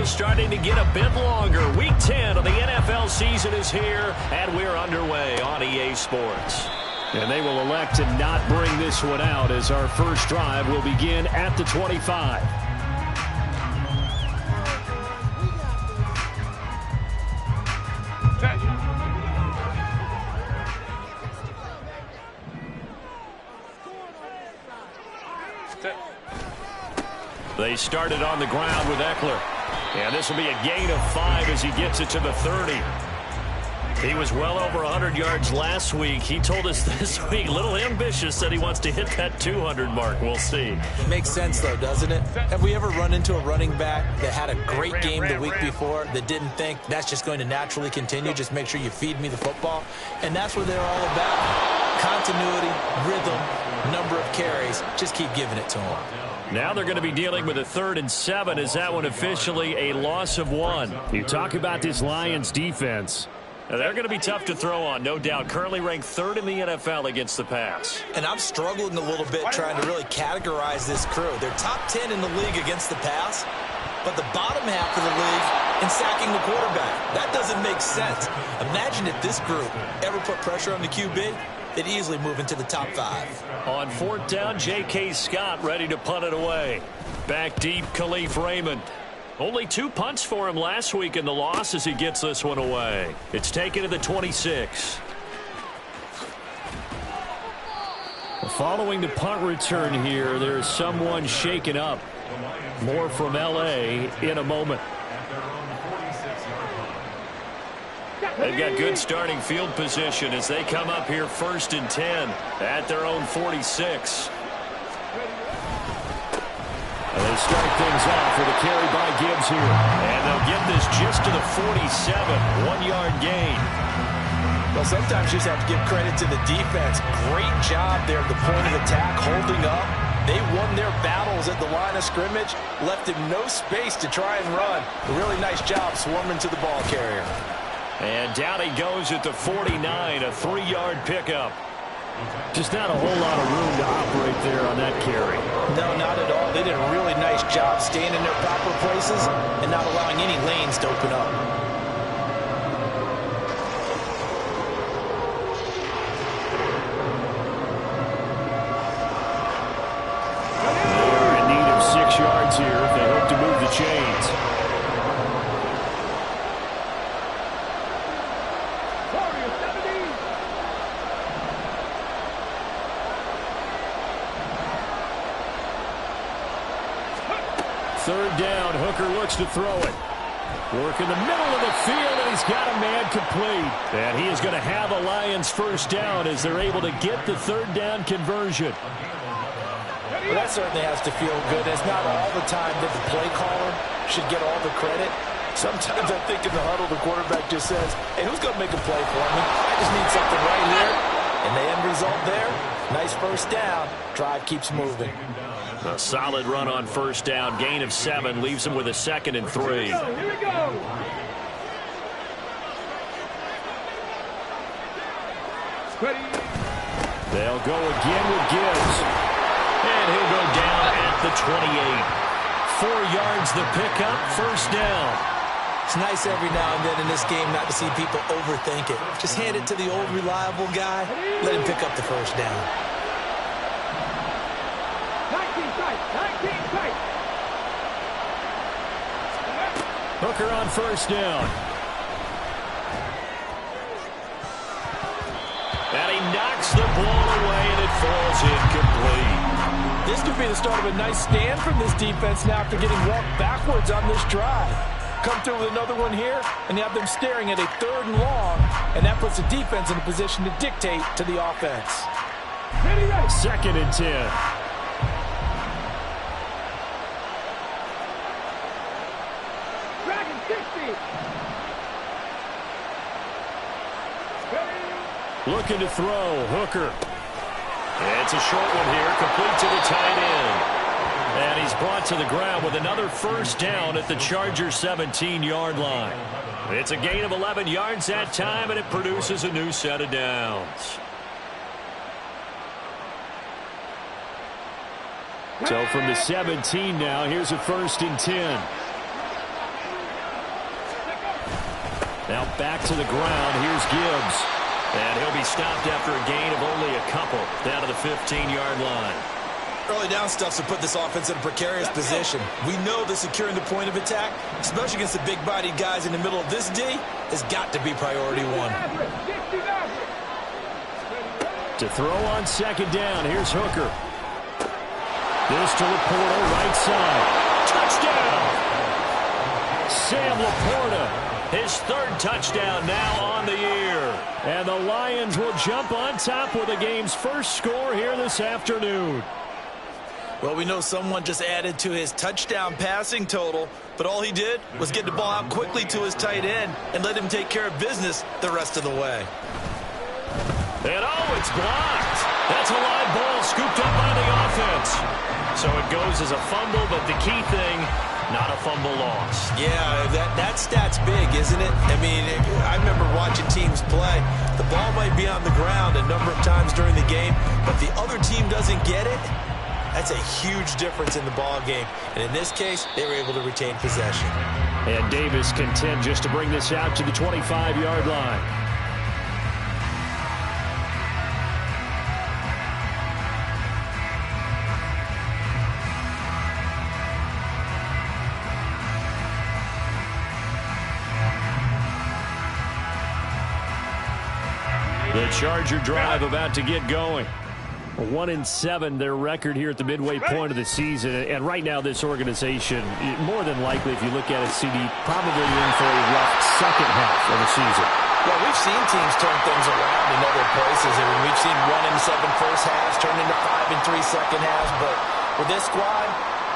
window starting to get a bit longer. Week 10 of the NFL season is here, and we're underway on EA Sports. And they will elect to not bring this one out as our first drive will begin at the 25. They started on the ground with Eckler. And this will be a gain of 5 as he gets it to the 30. He was well over 100 yards last week. He told us this week, a little ambitious, that he wants to hit that 200 mark. We'll see. Makes sense, though, doesn't it? Have we ever run into a running back that had a great game the week before that didn't think that's just going to naturally continue? Just make sure you feed me the football. And that's what they're all about. Continuity, rhythm, number of carries. Just keep giving it to them. Now they're going to be dealing with a 3rd and 7. Is that one officially a loss of 1? You talk about this Lions defense. They're going to be tough to throw on, no doubt. Currently ranked 3rd in the NFL against the pass. And I'm struggling a little bit trying to really categorize this crew. They're top 10 in the league against the pass, but the bottom half of the league in sacking the quarterback. That doesn't make sense. Imagine if this group ever put pressure on the QB, they'd easily move into the top 5. On 4th down, J.K. Scott ready to punt it away. Back deep, Khalif Raymond. Only 2 punts for him last week in the loss as he gets this one away. It's taken to the 26. Following the punt return here, there's someone shaken up. More from L.A. in a moment. They've got good starting field position as they come up here 1st and 10 at their own 46. And they start things off with a carry by Gibbs here. And they'll get this just to the 47, 1-yard gain. Well, sometimes you just have to give credit to the defense. Great job there at the point of attack, holding up. They won their battles at the line of scrimmage, left him no space to try and run. A really nice job swarming to the ball carrier. And down he goes at the 49, a 3-yard pickup. Just not a whole lot of room to operate there on that carry. No, not at all. They did a really nice job staying in their proper places and not allowing any lanes to open up. They're in need of 6 yards here if they hope to move the chains. Third down, Hooker looks to throw it. Work in the middle of the field, and he's got a man complete. And he is going to have a Lions first down as they're able to get the 3rd down conversion. Well, that certainly has to feel good. It's not all the time that the play caller should get all the credit. Sometimes I think in the huddle, the quarterback just says, hey, who's going to make a play for me? I just need something right here. And the end result there, nice first down. Drive keeps moving. A solid run on 1st down. Gain of 7 leaves him with a 2nd and 3. Here we go. They'll go again with Gibbs. And he'll go down at the 28. 4 yards the pickup, 1st down. It's nice every now and then in this game not to see people overthink it. Just hand it to the old reliable guy. Let him pick up the 1st down. 19 tight. Hooker on 1st down. And he knocks the ball away, and it falls incomplete. This could be the start of a nice stand from this defense now after getting walked backwards on this drive. Come through with another one here, and you have them staring at a 3rd and long, and that puts the defense in a position to dictate to the offense. 2nd and 10. Dragon 60. Looking to throw, Hooker. It's a short one here, complete to the tight end. And he's brought to the ground with another 1st down at the Chargers' 17-yard line. It's a gain of 11 yards that time, and it produces a new set of downs. So from the 17 now, here's a 1st and 10. Now back to the ground. Here's Gibbs. And he'll be stopped after a gain of only a couple down to the 15-yard line. Early down stuff to put this offense in a precarious position. We know that securing the point of attack, especially against the big-bodied guys in the middle of this D, has got to be priority one. To throw on second down, here's Hooker. This to Laporta, right side. Touchdown! Sam Laporta, his third touchdown now on the year. And the Lions will jump on top with the game's first score here this afternoon. Well, we know someone just added to his touchdown passing total, but all he did was get the ball out quickly to his tight end and let him take care of business the rest of the way. And oh, it's blocked. That's a live ball scooped up by the offense. So it goes as a fumble, but the key thing, not a fumble loss. Yeah, that stat's big, isn't it? I mean, I remember watching teams play. The ball might be on the ground a number of times during the game, but the other team doesn't get it. That's a huge difference in the ball game. And in this case, they were able to retain possession. And Davis content just to bring this out to the 25-yard line. The Charger drive about to get going. 1-7, their record here at the midway point of the season. And right now, this organization, more than likely, if you look at it, CD, probably in for a rough second half of the season. Well, we've seen teams turn things around in other places. I mean, we've seen 1-7 first halves turn into 5-3 second halves. But with this squad,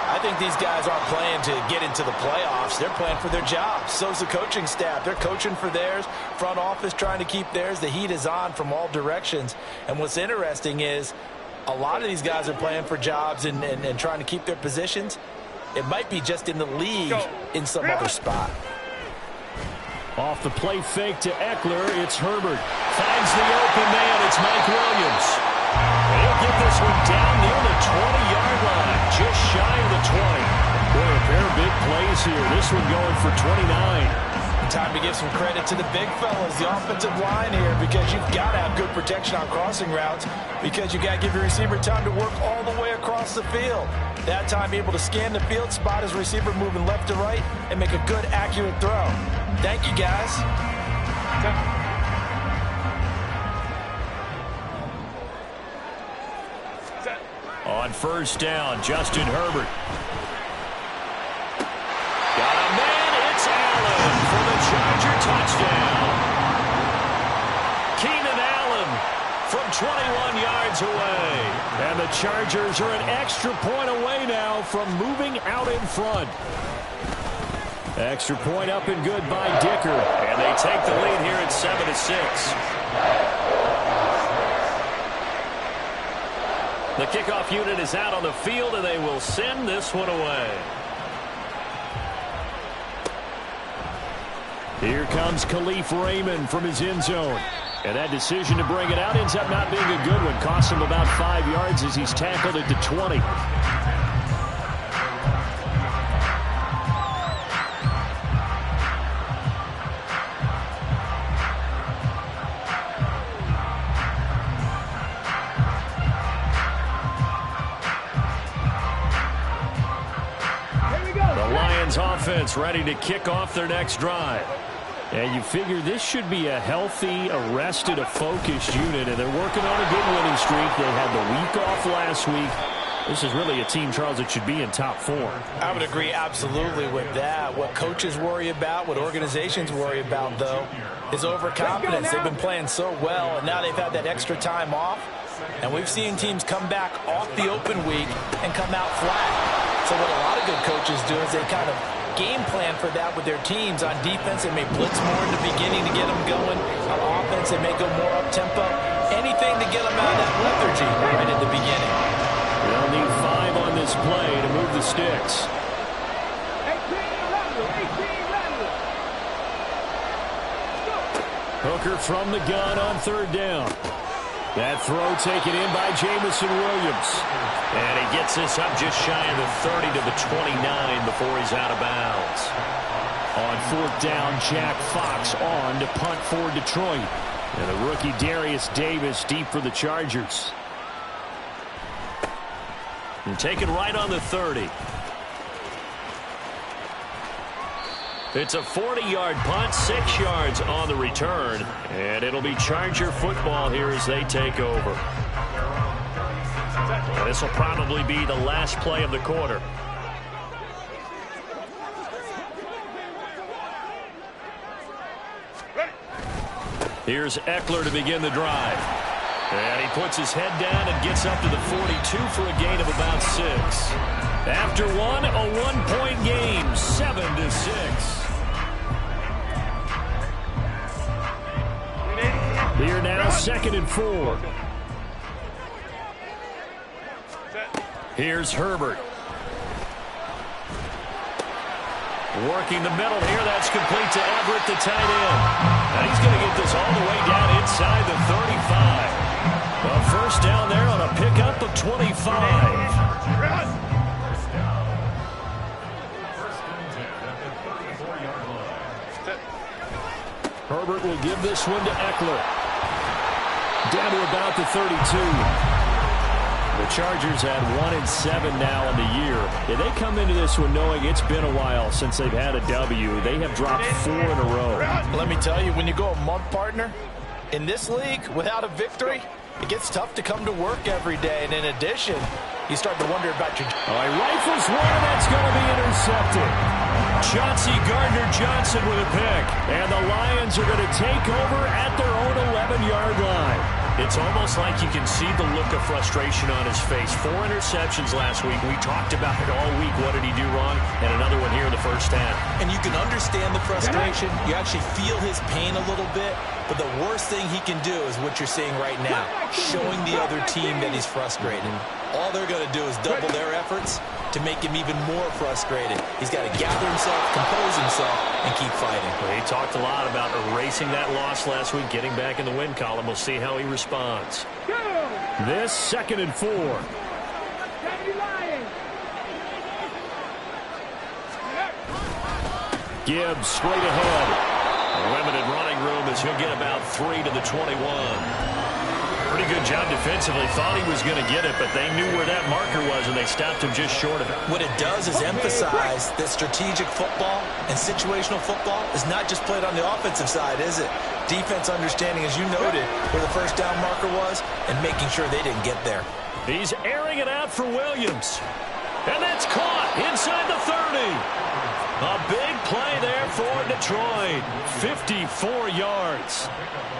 I think these guys aren't playing to get into the playoffs. They're playing for their jobs. So's the coaching staff. They're coaching for theirs. Front office trying to keep theirs. The heat is on from all directions. And what's interesting is a lot of these guys are playing for jobs and trying to keep their positions. It might be just in the league in some other spot. Off the play fake to Eckler, it's Herbert. Finds the open man, it's Mike Williams. He'll get this one down near the 20-yard line, just shy of the 20. Boy, a pair of big plays here. This one going for 29. Time to give some credit to the big fellas, the offensive line here, because you've got to have good protection on crossing routes, because you got to give your receiver time to work all the way across the field. That time, be able to scan the field, spot his receiver moving left to right, and make a good, accurate throw. Thank you, guys. On first down, Justin Herbert. Got a man, it's Allen for the Charger touchdown. Keenan Allen from 21 yards away. And the Chargers are an extra point away now from moving out in front. Extra point up and good by Dicker. And they take the lead here at 7-6. The kickoff unit is out on the field, and they will send this one away. Here comes Khalif Raymond from his end zone. And that decision to bring it out ends up not being a good one. Costs him about 5 yards as he's tackled it to 20. Offense ready to kick off their next drive. And you figure this should be a healthy, arrested, a focused unit, and they're working on a good winning streak. They had the week off last week. This is really a team, Charles, that should be in top 4. I would agree absolutely with that. What coaches worry about, what organizations worry about, though, is overconfidence. They've been playing so well, and now they've had that extra time off. And we've seen teams come back off the open week and come out flat. So what a lot of good coaches do is they kind of game plan for that with their teams. On defense, they may blitz more in the beginning to get them going. On offense, they may go more up-tempo. Anything to get them out of that lethargy right at the beginning. They'll need 5 on this play to move the sticks. 18 Hooker from the gun on third down. That throw taken in by Jamison Williams. And he gets this up just shy of the 30 to the 29 before he's out of bounds. On fourth down, Jack Fox on to punt for Detroit. And the rookie Darius Davis deep for the Chargers. And taken right on the 30. It's a 40-yard punt, 6 yards on the return. And it'll be Charger football here as they take over. And this will probably be the last play of the quarter. Here's Eckler to begin the drive. And he puts his head down and gets up to the 42 for a gain of about 6. After one, a one-point game, 7-6. Here now, 2nd and 4. Here's Herbert. Working the middle here. That's complete to Everett, the tight end. And he's going to get this all the way down inside the 35. A first down there on a pickup of 25. Herbert will give this one to Eckler. Down to about the 32. The Chargers had 1-7 now on the year. Yeah, they come into this one knowing it's been a while since they've had a W. They have dropped 4 in a row. Let me tell you, when you go a month, partner, in this league, without a victory, it gets tough to come to work every day. And in addition, you start to wonder about your... All right, rifles one, and that's going to be intercepted. Chauncey Gardner-Johnson with a pick. And the Lions are going to take over at their own 11-yard line. It's almost like you can see the look of frustration on his face. 4 interceptions last week. We talked about it all week. What did he do wrong? And another one here in the first half. And you can understand the frustration. You actually feel his pain a little bit. But the worst thing he can do is what you're seeing right now, showing the other team that he's frustrated. All they're going to do is double their efforts to make him even more frustrated. He's got to gather himself, compose himself, and keep fighting. Well, he talked a lot about erasing that loss last week, getting back in the win column. We'll see how he responds. This 2nd and 4. Gibbs straight ahead. Limited running room as he'll get about 3 to the 21. Pretty good job defensively. Thought he was going to get it, but they knew where that marker was, and they stopped him just short of it. What it does is emphasize that strategic football and situational football is not just played on the offensive side, is it? Defense understanding, as you noted, where the first down marker was and making sure they didn't get there. He's airing it out for Williams. And that's caught inside the 30. A big play there for Detroit. 54 yards.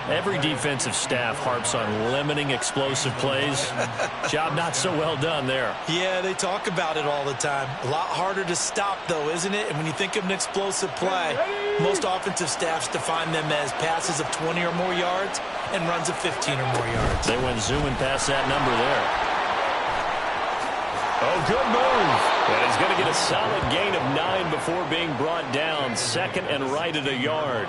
Every defensive staff harps on limiting explosive plays. Job not so well done there. Yeah, they talk about it all the time. A lot harder to stop, though, isn't it? And when you think of an explosive play, most offensive staffs define them as passes of 20 or more yards and runs of 15 or more yards. They went zooming past that number there. Oh, good move. And he's going to get a solid gain of 9 before being brought down. 2nd and right at a yard.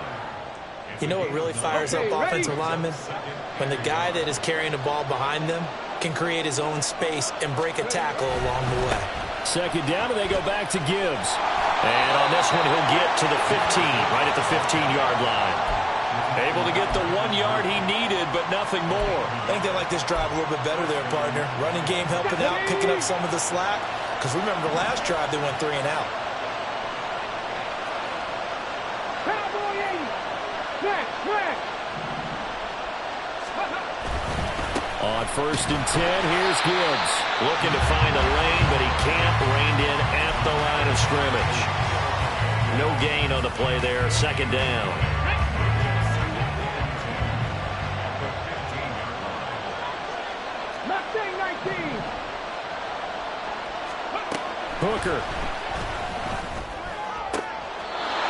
You know what really fires up offensive linemen? When the guy that is carrying the ball behind them can create his own space and break a tackle along the way. 2nd down, and they go back to Gibbs. And on this one, he'll get to the 15, right at the 15-yard line. Able to get the 1 yard he needed, but nothing more. I think they like this drive a little bit better there, partner. Running game helping out, picking up some of the slack. Because remember, the last drive, they went 3 and out. On 1st and 10, here's Gibbs. Looking to find a lane, but he can't. Reined in at the line of scrimmage. No gain on the play there. 2nd down. Hooker.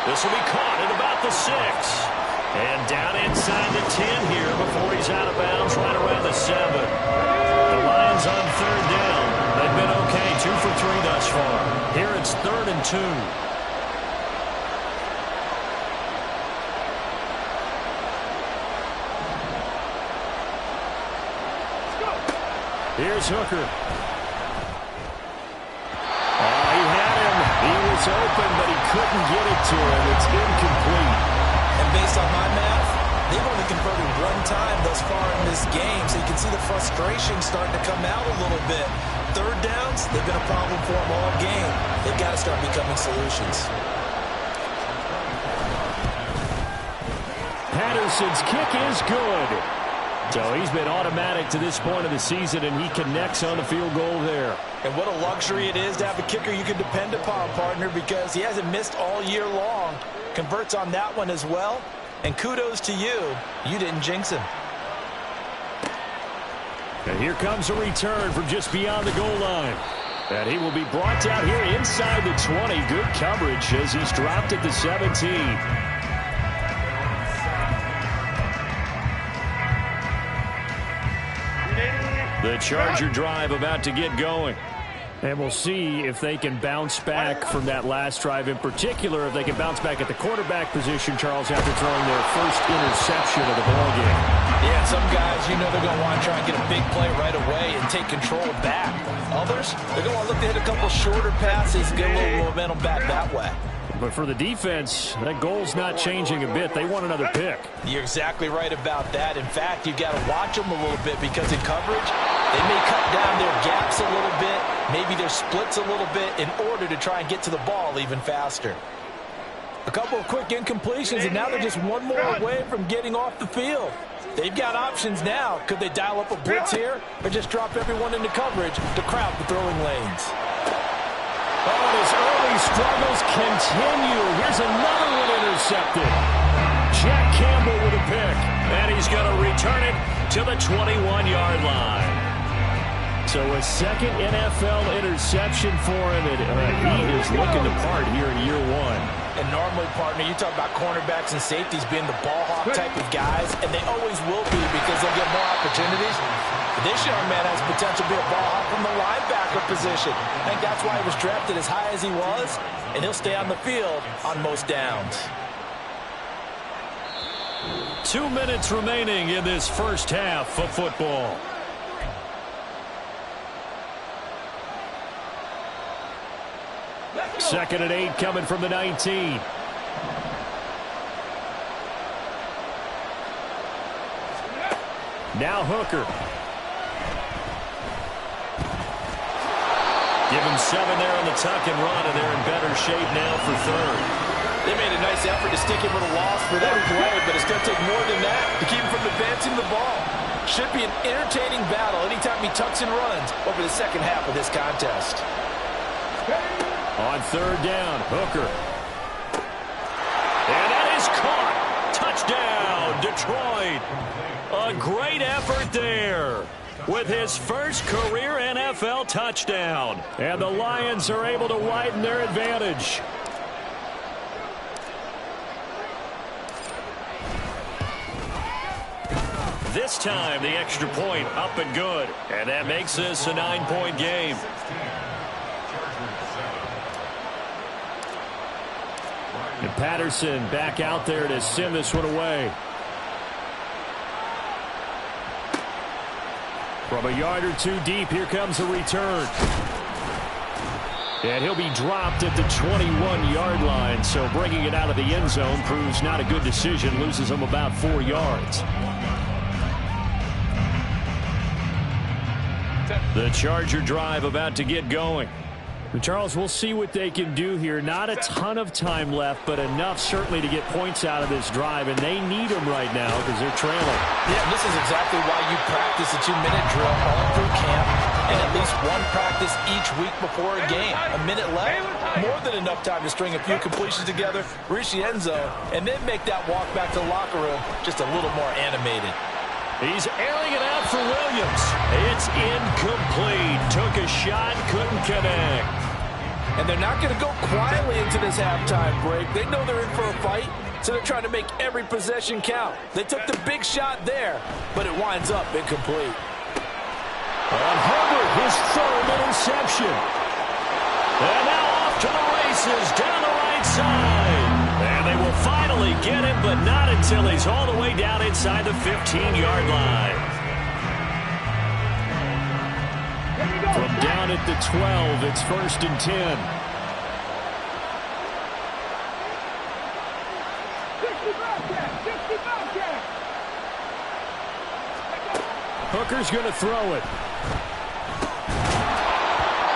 This will be caught at about the 6. And down inside the 10 here before he's out of bounds right around the 7. The Lions on 3rd down. They've been okay, 2 for 3 thus far. Here it's 3rd and 2. Here's Hooker. He had him. He was open, but he couldn't get it to him. It's incomplete. And based on my math, they've only converted one time thus far in this game, so you can see the frustration starting to come out a little bit. Third downs, they've been a problem for them all game. They've got to start becoming solutions. Patterson's kick is good. So he's been automatic to this point of the season, and he connects on the field goal there. And what a luxury it is to have a kicker you can depend upon, partner, because he hasn't missed all year long. Converts on that one as well. And kudos to you. You didn't jinx him. And here comes a return from just beyond the goal line. And he will be brought down here inside the 20. Good coverage as he's dropped at the 17. The Charger drive about to get going. And we'll see if they can bounce back from that last drive, in particular if they can bounce back at the quarterback position, Charles, after throwing their first interception of the ballgame. Yeah, some guys, you know they're going to want to try and get a big play right away and take control back. Others, they're going to want to look to hit a couple shorter passes, get a little momentum back that way. But for the defense, that goal's not changing a bit. They want another pick. You're exactly right about that. In fact, you've got to watch them a little bit because in coverage, they may cut down their gaps a little bit, maybe their splits a little bit in order to try and get to the ball even faster. A couple of quick incompletions, and now they're just one more away from getting off the field. They've got options now. Could they dial up a blitz here or just drop everyone into coverage to crowd the throwing lanes? Oh, his early struggles continue. Here's another one intercepted. Jack Campbell with a pick. And he's going to return it to the 21-yard line. So a second NFL interception for him. And he is looking the part here in year one. And normally, partner, you talk about cornerbacks and safeties being the ball hawk type of guys, and they always will be because they'll get more opportunities. This young man has potential to be a ball hawk from the linebacker position. I think that's why he was drafted as high as he was, and he'll stay on the field on most downs. 2 minutes remaining in this first half of football. Second and 8 coming from the 19. Now Hooker. Give him 7 there on the tuck and run, and they're in better shape now for third. They made a nice effort to stick him with a loss for that play, but it's going to take more than that to keep him from advancing the ball. Should be an entertaining battle anytime he tucks and runs over the second half of this contest. On third down, Hooker. And that is caught. Touchdown, Detroit. A great effort there with his first career NFL touchdown. And the Lions are able to widen their advantage. This time, the extra point up and good. And that makes this a 9-point game. And Patterson back out there to send this one away. From a yard or two deep, here comes a return. And he'll be dropped at the 21-yard line, so bringing it out of the end zone proves not a good decision, loses him about 4 yards. The Charger drive about to get going. Charles, we'll see what they can do here. Not a ton of time left, but enough certainly to get points out of this drive, and they need them right now because they're trailing. Yeah, this is exactly why you practice a 2-minute drill all through camp and at least one practice each week before a game. A minute left, more than enough time to string a few completions together, reach the end zone, and then make that walk back to the locker room just a little more animated. He's airing it out for Williams. It's incomplete. Took a shot, couldn't connect. And they're not going to go quietly into this halftime break. They know they're in for a fight, so they're trying to make every possession count. They took the big shot there, but it winds up incomplete. On Herbert, his third interception. And now off to the races down the right side. And they will finally get him, but not until he's all the way down inside the 15-yard line. From down at the 12, it's 1st and 10. Hooker's going to throw it.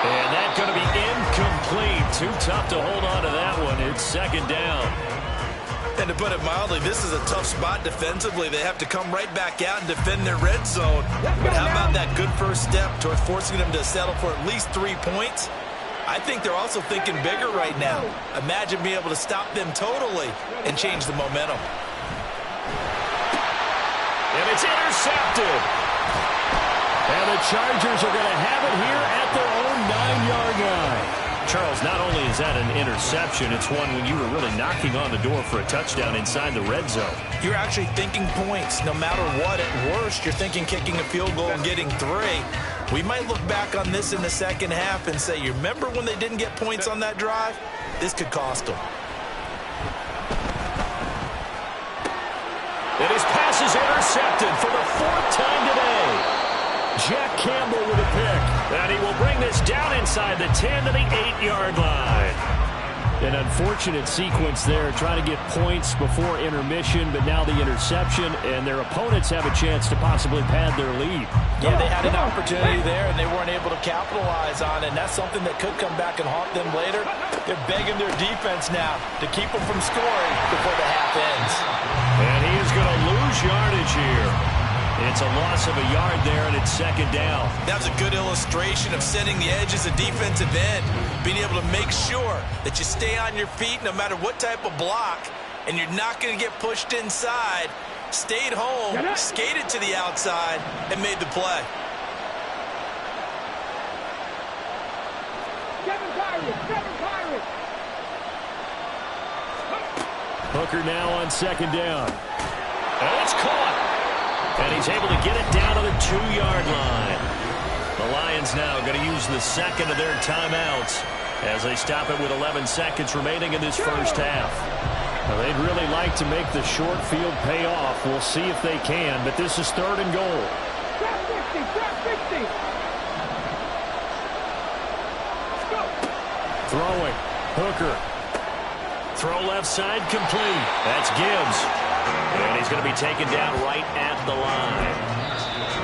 And that's going to be incomplete. Too tough to hold on to that one. It's second down. And to put it mildly, this is a tough spot defensively. They have to come right back out and defend their red zone. But how about that good first step towards forcing them to settle for at least 3 points? I think they're also thinking bigger right now. Imagine being able to stop them totally and change the momentum. And it's intercepted. And the Chargers are going to have it here at their own 9-yard line. Charles, not only is that an interception, it's one when you were really knocking on the door for a touchdown inside the red zone. You're actually thinking points. No matter what, at worst, you're thinking kicking a field goal and getting 3. We might look back on this in the second half and say, you remember when they didn't get points on that drive? This could cost them. And his pass is intercepted for the 4th time today. Jack Campbell with a pick. And he will bring this down inside the 10 to the 8-yard line. An unfortunate sequence there, trying to get points before intermission, but now the interception, and their opponents have a chance to possibly pad their lead. Yeah, they had an opportunity there, and they weren't able to capitalize on it, and that's something that could come back and haunt them later. They're begging their defense now to keep them from scoring before the half ends. And he is going to lose yardage here. It's a loss of a yard there, and it's second down. That was a good illustration of setting the edge as a defensive end, being able to make sure that you stay on your feet no matter what type of block, and you're not going to get pushed inside. Stayed home, skated to the outside, and made the play. Seven Pirates. Hooker now on second down. And it's caught. And he's able to get it down to the 2-yard line. The Lions now going to use the second of their timeouts as they stop it with 11 seconds remaining in this first half. Well, they'd really like to make the short field pay off. We'll see if they can, but this is 3rd and goal. Trap 60. Go. Throwing. Hooker. Throw left side complete. That's Gibbs. And he's going to be taken down right at the line.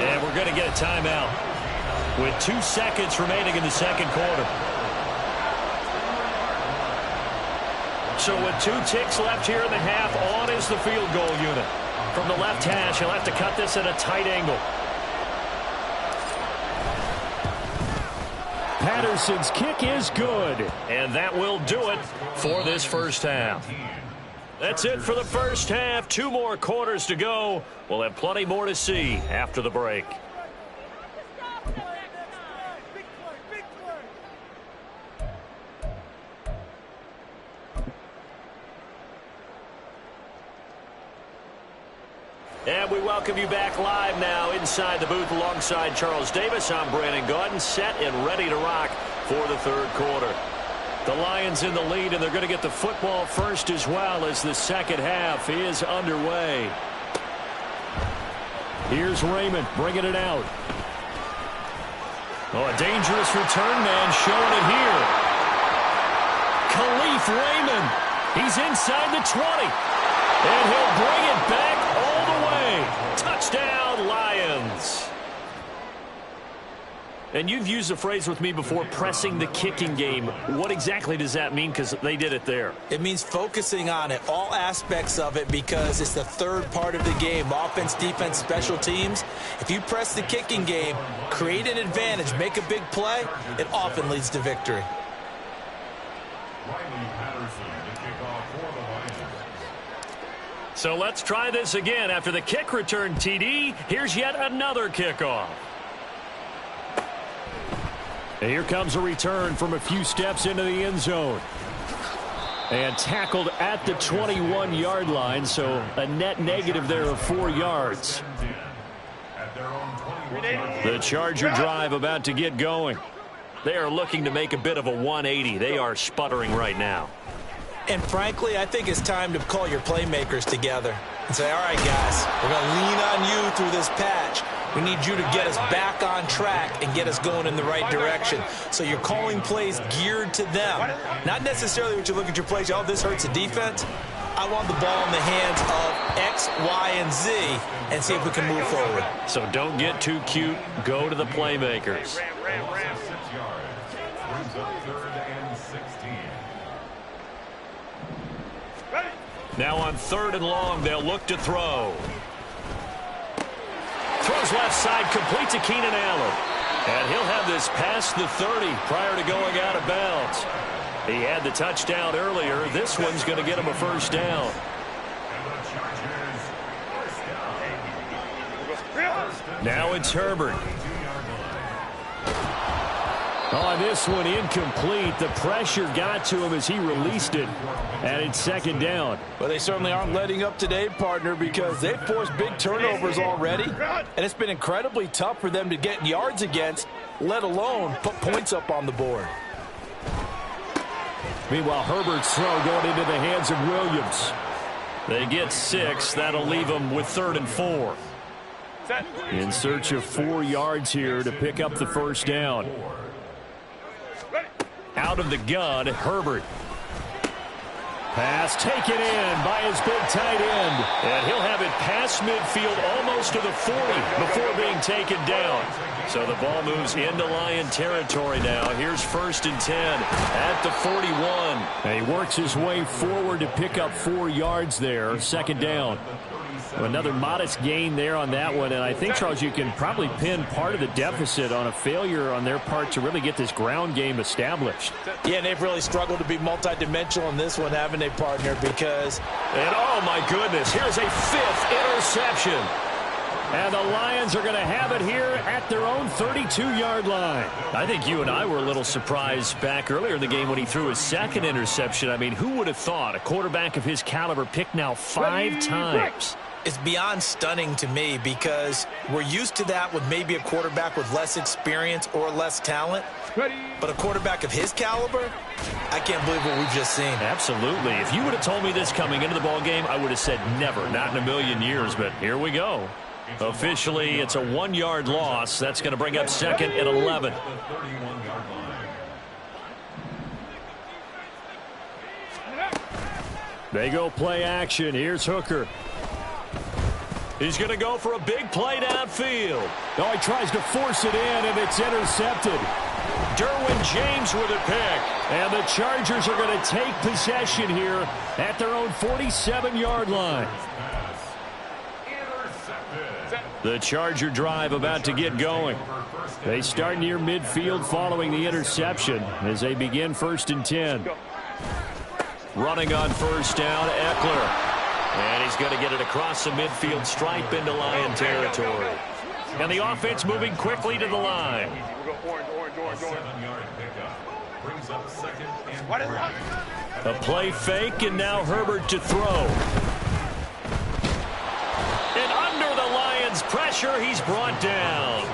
And we're going to get a timeout with 2 seconds remaining in the second quarter. So with 2 ticks left here in the half, on is the field goal unit. From the left hash, he'll have to cut this at a tight angle. Patterson's kick is good. And that will do it for this first half. That's it for the first half. 2 more quarters to go. We'll have plenty more to see after the break. And we welcome you back live now inside the booth alongside Charles Davis. I'm Brandon Gaudin, set and ready to rock for the third quarter. The Lions in the lead, and they're going to get the football first as well as the second half is underway. Here's Raymond bringing it out. Oh, a dangerous return man showing it here. Khalif Raymond. He's inside the 20. And he'll bring it back all the way. Touchdown, Lions. And you've used the phrase with me before, pressing the kicking game. What exactly does that mean? Because they did it there. It means focusing on it, all aspects of it, because it's the third part of the game. Offense, defense, special teams. If you press the kicking game, create an advantage, make a big play, it often leads to victory. So let's try this again. After the kick return TD, here's yet another kickoff. And here comes a return from a few steps into the end zone. And tackled at the 21-yard line, so a net negative there of 4 yards. The Charger drive about to get going. They are looking to make a bit of a 180. They are sputtering right now. And frankly, I think it's time to call your playmakers together and say, all right, guys, we're going to lean on you through this patch. We need you to get us back on track and get us going in the right direction. So you're calling plays geared to them. Not necessarily what you look at your plays, oh, this hurts the defense. I want the ball in the hands of X, Y, and Z and see if we can move forward. So don't get too cute. Go to the playmakers. Now on 3rd and long, they'll look to throw. Throws left side, complete to Keenan Allen. And he'll have this past the 30 prior to going out of bounds. He had the touchdown earlier. This one's going to get him a first down. Now it's Herbert. On this one, incomplete. The pressure got to him as he released it. And it's 2nd down. Well, they certainly aren't letting up today, partner, because they've forced big turnovers already. And it's been incredibly tough for them to get yards against, let alone put points up on the board. Meanwhile, Herbert's throw going into the hands of Williams. They get 6. That'll leave them with 3rd and 4. In search of 4 yards here to pick up the first down. Out of the gun, Herbert. Pass taken in by his big tight end. And he'll have it past midfield almost to the 40 before being taken down. So the ball moves into Lion territory now. Here's 1st and 10 at the 41. And he works his way forward to pick up 4 yards there. 2nd down. Another modest gain there on that one. And I think, Charles, you can probably pin part of the deficit on a failure on their part to really get this ground game established. Yeah, and they've really struggled to be multidimensional in this one, haven't they, partner? Because... And, oh, my goodness, here's a 5th interception. And the Lions are going to have it here at their own 32-yard line. I think you and I were a little surprised back earlier in the game when he threw his 2nd interception. I mean, who would have thought a quarterback of his caliber picked now 5 times? It's beyond stunning to me because we're used to that with maybe a quarterback with less experience or less talent. But a quarterback of his caliber, I can't believe what we've just seen. Absolutely. If you would have told me this coming into the ball game, I would have said never, not in a million years. But here we go. Officially, it's a 1-yard loss. That's going to bring up 2nd and 11. They go play action. Here's Hooker. He's going to go for a big play downfield. Oh, he tries to force it in, and it's intercepted. Derwin James with a pick. And the Chargers are going to take possession here at their own 47-yard line. The Charger drive about to get going. They start near midfield following the interception as they begin 1st and 10. Running on 1st down, Eckler. And he's going to get it across the midfield stripe into Lion territory. And the offense moving quickly to the line. A play fake, and now Herbert to throw. And under the Lions' pressure, he's brought down.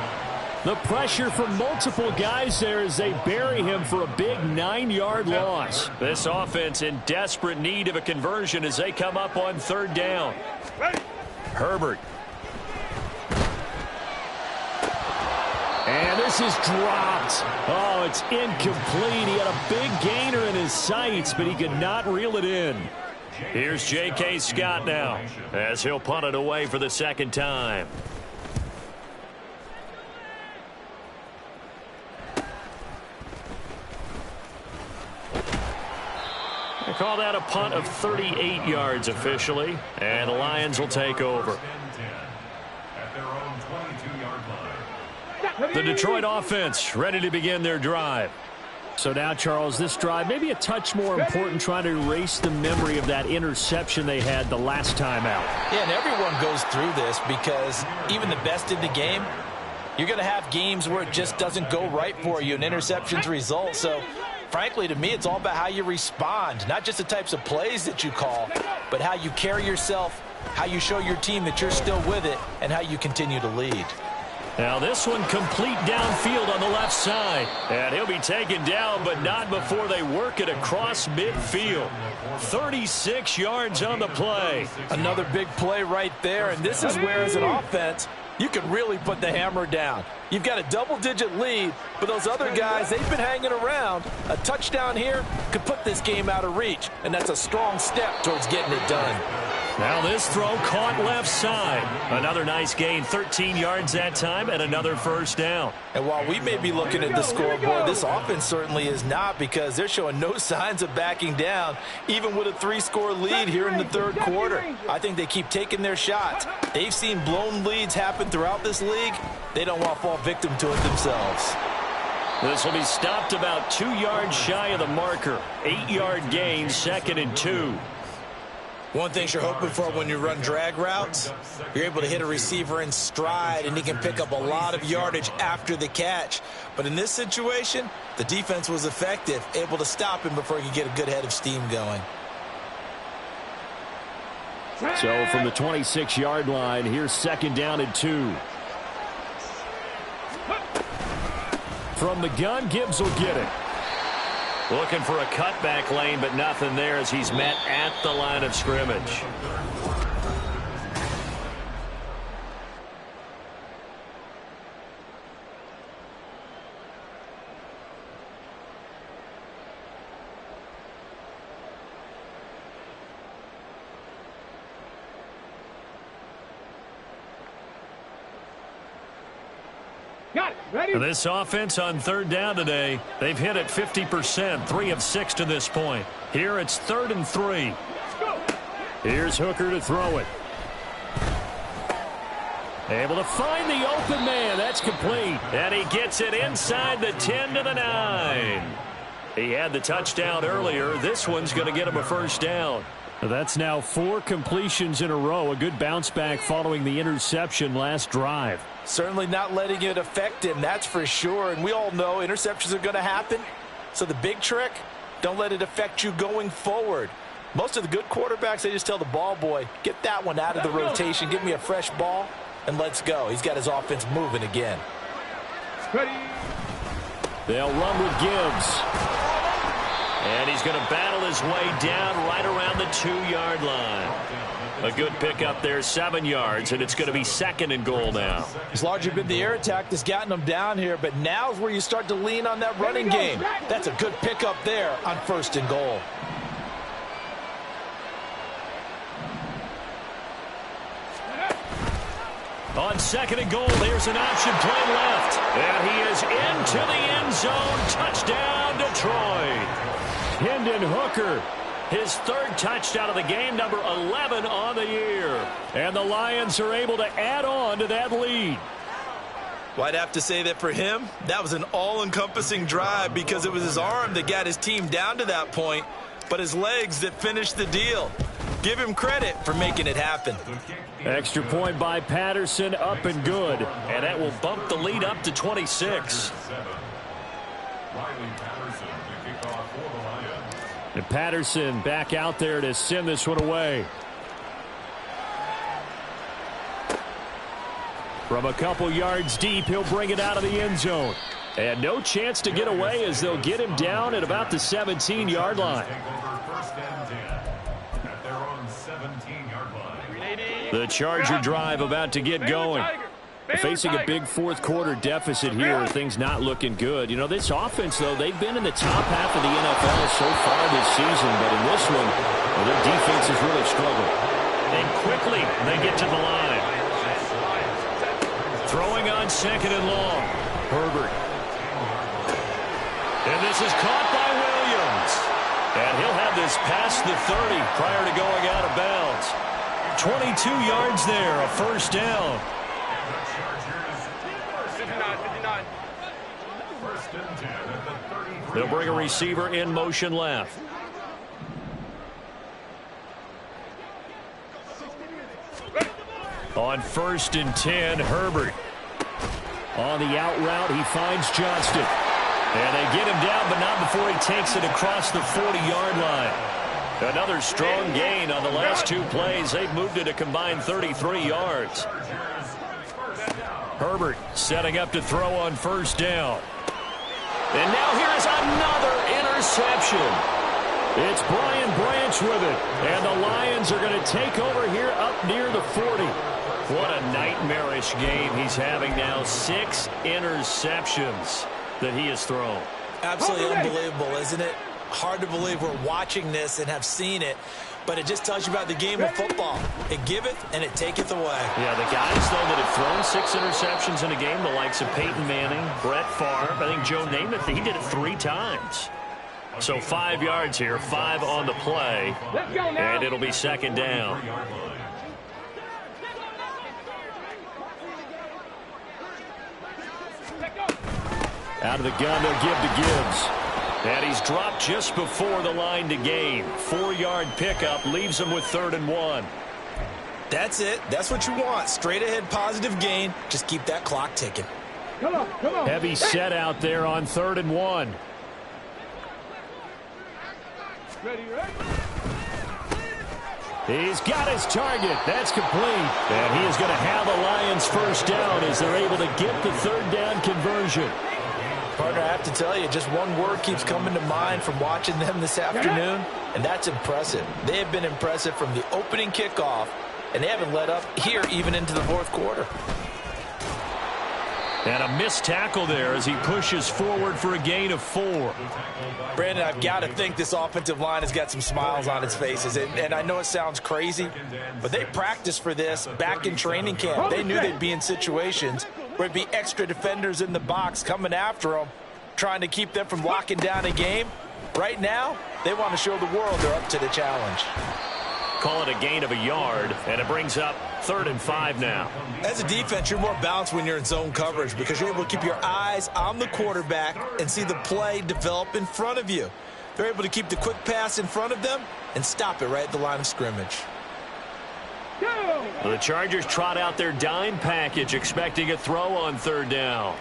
The pressure from multiple guys there as they bury him for a big 9-yard loss. This offense in desperate need of a conversion as they come up on 3rd down. Herbert. And this is dropped. Oh, it's incomplete. He had a big gainer in his sights, but he could not reel it in. Here's J.K. Scott now as he'll punt it away for the 2nd time. They call that a punt of 38 yards officially, and the Lions will take over. The Detroit offense ready to begin their drive. So now, Charles, this drive maybe a touch more important, trying to erase the memory of that interception they had the last time out. Yeah, and everyone goes through this because even the best in the game, you're going to have games where it just doesn't go right for you, and interceptions result. So, frankly, to me, it's all about how you respond, not just the types of plays that you call, but how you carry yourself, how you show your team that you're still with it, and how you continue to lead. Now this one complete downfield on the left side. And he'll be taken down, but not before they work it across midfield. 36 yards on the play. Another big play right there, and this is where, as an offense, you can really put the hammer down. You've got a double-digit lead, but those other guys, they've been hanging around. A touchdown here could put this game out of reach, and that's a strong step towards getting it done. Now this throw caught left side. Another nice gain, 13 yards that time, and another first down. And while we may be looking at the scoreboard, this offense certainly is not, because they're showing no signs of backing down, even with a 3-score lead here in the third quarter. I think they keep taking their shots. They've seen blown leads happen throughout this league. They don't want to fall victim to it themselves. This will be stopped about 2 yards shy of the marker. 8-yard gain, 2nd and 2. One thing you're hoping for when you run drag routes, you're able to hit a receiver in stride, and he can pick up a lot of yardage after the catch. But in this situation, the defense was effective, able to stop him before he could get a good head of steam going. So from the 26-yard line, here's 2nd down and 2. From the gun, Gibbs will get it. Looking for a cutback lane, but nothing there as he's met at the line of scrimmage. Got it. Ready? This offense on 3rd down today, they've hit it 50%, 3 of 6 to this point. Here it's 3rd and 3. Here's Hooker to throw it. Able to find the open man. That's complete. And he gets it inside the 10 to the 9. He had the touchdown earlier. This one's going to get him a first down. That's now 4 completions in a row. A good bounce back following the interception last drive. Certainly not letting it affect him, that's for sure. And we all know interceptions are going to happen. So the big trick, don't let it affect you going forward. Most of the good quarterbacks, they just tell the ball boy, get that one out of the rotation, give me a fresh ball, and let's go. He's got his offense moving again. Ready? They'll run with Gibbs. And he's going to battle his way down right around the 2-yard line. A good pickup there, 7 yards, and it's going to be 2nd and goal now. It's largely been the air attack that's gotten them down here, but now's where you start to lean on that running game. That's a good pickup there on 1st and goal. On 2nd and goal, there's an option play left. And he is into the end zone. Touchdown, Detroit. Hendon Hooker. His 3rd touchdown of the game, number 11 on the year. And the Lions are able to add on to that lead. Well, I'd have to say that for him, that was an all-encompassing drive because it was his arm that got his team down to that point, but his legs that finished the deal. Give him credit for making it happen. Extra point by Patterson, up and good. And that will bump the lead up to 26. And Patterson back out there to send this one away. From a couple yards deep, he'll bring it out of the end zone. And no chance to get away as they'll get him down at about the 17-yard line. The Charger drive about to get going. Facing a big 4th quarter deficit here, things not looking good. You know, this offense, though, they've been in the top half of the NFL so far this season, but in this one, well, their defense has really struggled. And quickly, they get to the line. Throwing on 2nd and long. Herbert. And this is caught by Williams. And he'll have this past the 30 prior to going out of bounds. 22 yards there, a first down. They'll bring a receiver in motion left. On 1st and 10, Herbert. On the out route, he finds Johnston. And they get him down, but not before he takes it across the 40-yard line. Another strong gain on the last 2 plays. They've moved it a combined 33 yards. Herbert setting up to throw on 1st down. And now here is another interception. It's Brian Branch with it. And the Lions are going to take over here up near the 40. What a nightmarish game he's having now. 6 interceptions that he has thrown. Absolutely unbelievable, isn't it? Hard to believe we're watching this and have seen it, but it just tells you about the game of football. It giveth and it taketh away. Yeah, the guys, though, that have thrown 6 interceptions in a game, the likes of Peyton Manning, Brett Favre, I think Joe Namath, he did it 3 times. So 5 yards here, 5 on the play, and it'll be 2nd down. Out of the gun, they'll give to Gibbs. And he's dropped just before the line to gain. 4-yard pickup leaves him with 3rd and 1. That's it. That's what you want. Straight ahead positive gain. Just keep that clock ticking. Come on, come on. Heavy set out there on 3rd and 1. Ready, ready. He's got his target. That's complete. And he is going to have a Lions first down as they're able to get the 3rd down conversion. Partner, I have to tell you, just one word keeps coming to mind from watching them this afternoon, and that's impressive. They have been impressive from the opening kickoff, and they haven't let up here even into the 4th quarter. And a missed tackle there as he pushes forward for a gain of 4. Brandon, I've got to think this offensive line has got some smiles on its faces. And I know it sounds crazy, but they practiced for this back in training camp. They knew they'd be in situations where it'd be extra defenders in the box coming after them, trying to keep them from locking down a game. Right now, they want to show the world they're up to the challenge. Call it a gain of a yard, and it brings up 3rd and 5 now. As a defense, you're more balanced when you're in zone coverage because you're able to keep your eyes on the quarterback and see the play develop in front of you. They're able to keep the quick pass in front of them and stop it right at the line of scrimmage. The Chargers trot out their dime package, expecting a throw on 3rd down.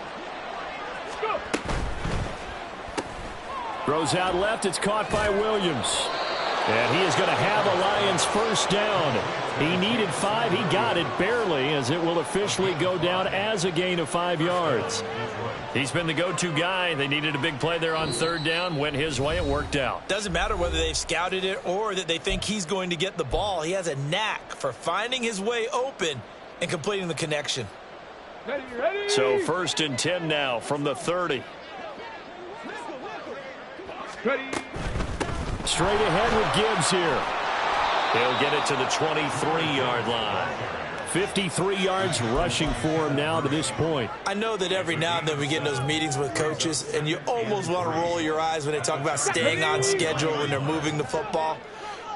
Throws out left. It's caught by Williams. And he is going to have a Lions first down. He needed 5. He got it barely, as it will officially go down as a gain of 5 yards. He's been the go-to guy. They needed a big play there on 3rd down. Went his way. It worked out. Doesn't matter whether they've scouted it or that they think he's going to get the ball. He has a knack for finding his way open and completing the connection. Ready, ready. So 1st and 10 now from the 30. Ready. Straight ahead with Gibbs here. He'll get it to the 23-yard line. 53 yards rushing for him now to this point. I know that every now and then we get in those meetings with coaches, and you almost want to roll your eyes when they talk about staying on schedule when they're moving the football.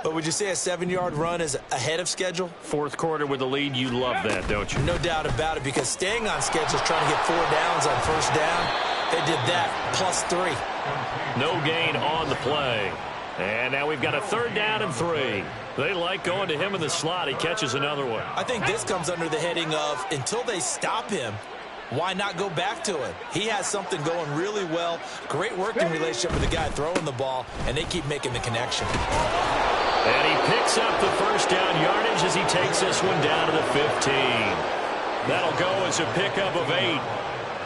But would you say a 7-yard run is ahead of schedule? 4th quarter with the lead. You love that, don't you? No doubt about it, because staying on schedule is trying to get 4 downs on 1st down. They did that, plus 3. No gain on the play. And now we've got a 3rd down and 3. They like going to him in the slot. He catches another one. I think this comes under the heading of, until they stop him, why not go back to it? He has something going really well. Great working relationship with the guy throwing the ball, and they keep making the connection. And he picks up the 1st down yardage as he takes this one down to the 15. That'll go as a pickup of 8.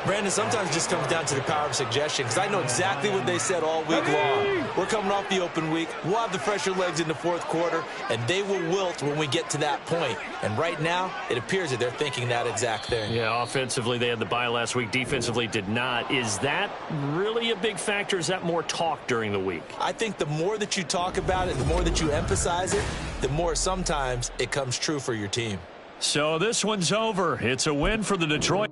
Brandon, sometimes it just comes down to the power of suggestion, because I know exactly what they said all week long. We're coming off the open week. We'll have the fresher legs in the 4th quarter, and they will wilt when we get to that point. And right now, it appears that they're thinking that exact thing. Yeah, offensively, they had the bye last week. Defensively, did not. Is that really a big factor? Is that more talk during the week? I think the more that you talk about it, the more that you emphasize it, the more sometimes it comes true for your team. So this one's over. It's a win for the Detroit.